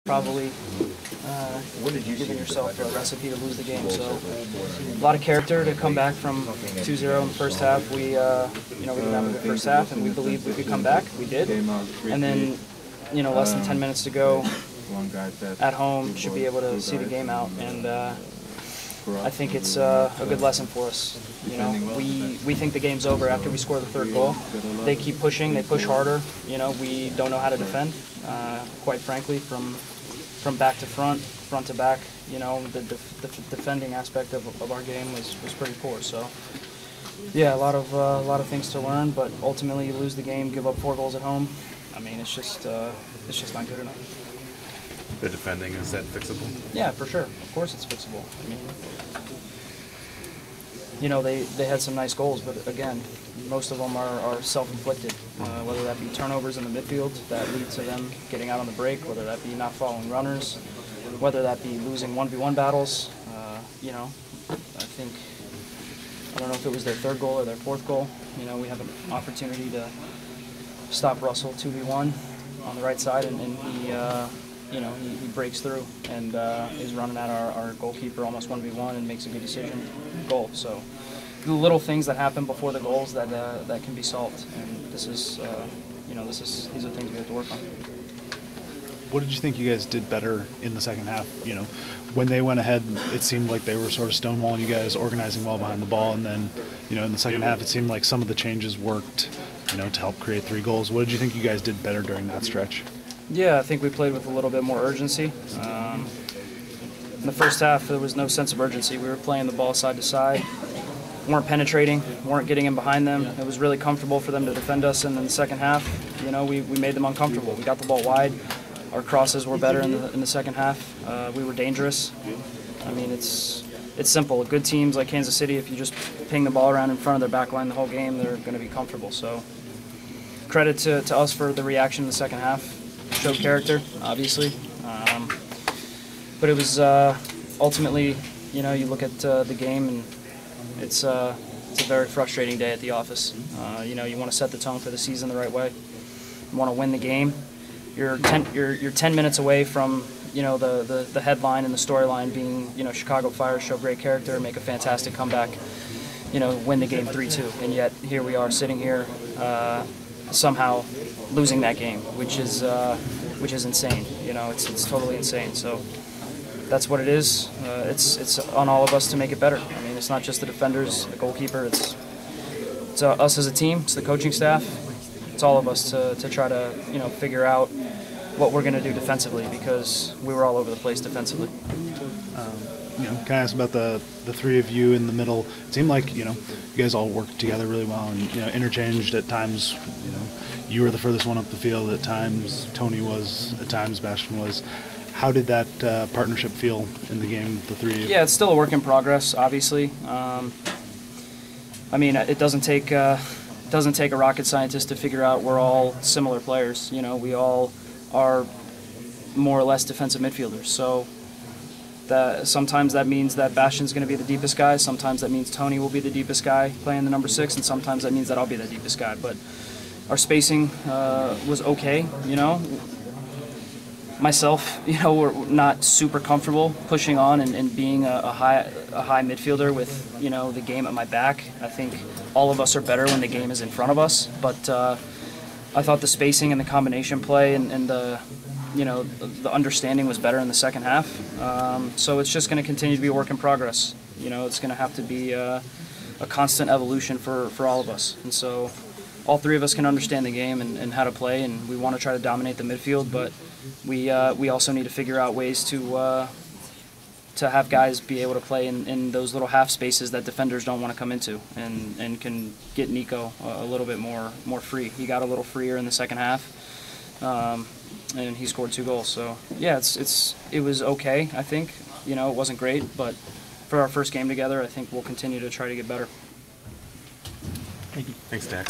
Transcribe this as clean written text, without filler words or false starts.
probably giving yourself a recipe to lose the game. So a lot of character to come back from 2-0 in the first half. We didn't have a good first half, and we believed we could come back. We did, and then less than 10 minutes to go at home, should be able to see the game out, and I think it's a good lesson for us. We think the game's over after we score the third goal. They keep pushing, they push harder. We don't know how to defend, quite frankly, from back to front, front to back. The defending aspect of our game was pretty poor. So yeah, a lot of things to learn, but ultimately you lose the game, give up 4 goals at home. I mean, it's just not good enough. The defending, is that fixable? Yeah, for sure. Of course it's fixable. I mean, they had some nice goals, but again, most of them are self-inflicted, whether that be turnovers in the midfield that lead to them getting out on the break, whether that be not following runners, whether that be losing 1v1 battles. I don't know if it was their 3rd goal or their 4th goal. We have an opportunity to stop Russell 2v1 on the right side, and he breaks through and is running at our goalkeeper almost 1v1 and makes a good decision, goal. So the little things that happen before the goals that can be solved, and these are things we have to work on. What did you think you guys did better in the second half? When they went ahead, it seemed like they were sort of stonewalling you guys, organizing well behind the ball, and then in the second half it seemed like some of the changes worked to help create 3 goals. What did you think you guys did better during that stretch? Yeah, I think we played with a little bit more urgency. In the first half, there was no sense of urgency. We were playing the ball side to side, weren't penetrating, weren't getting in behind them. It was really comfortable for them to defend us, and in the second half, we made them uncomfortable. We got the ball wide. Our crosses were better in the second half. We were dangerous. I mean, it's simple. Good teams like Kansas City, if you just ping the ball around in front of their back line the whole game, they're going to be comfortable. So credit to us for the reaction in the second half. Showed character, obviously. But it was ultimately, you look at the game, and it's a very frustrating day at the office. You want to set the tone for the season the right way. You want to win the game. You're 10 minutes away from the headline and the storyline being Chicago Fire show great character, make a fantastic comeback, win the game 3-2, and yet here we are sitting here somehow losing that game, which is insane. It's totally insane. So that's what it is. It's on all of us to make it better. I mean, it's not just the defenders, the goalkeeper. It's us as a team. It's the coaching staff. It's all of us to try to figure out what we're going to do defensively, because we were all over the place defensively. Can I ask about the 3 of you in the middle? It seemed like you guys all worked together really well, and interchanged at times. You were the furthest one up the field at times. Tony was at times. Bastian was. How did that partnership feel in the game, the 3 of you? Yeah, it's still a work in progress, obviously. I mean, it doesn't take a rocket scientist to figure out we're all similar players. We all are more or less defensive midfielders. So sometimes that means that Bastian's going to be the deepest guy. Sometimes that means Tony will be the deepest guy playing the number 6, and sometimes that means that I'll be the deepest guy. But our spacing was okay. Myself, we're not super comfortable pushing on and being a high midfielder with the game at my back. I think all of us are better when the game is in front of us. But I thought the spacing and the combination play and the understanding was better in the second half. So it's just going to continue to be a work in progress. It's going to have to be a constant evolution for all of us. And so all 3 of us can understand the game and how to play, and we want to try to dominate the midfield, but we also need to figure out ways to have guys be able to play in those little half spaces that defenders don't want to come into, and can get Nico a little bit more free. He got a little freer in the second half, and he scored 2 goals. So yeah, it was okay. I think it wasn't great, but for our first game together, I think we'll continue to try to get better. Thank you. Thanks, Dax.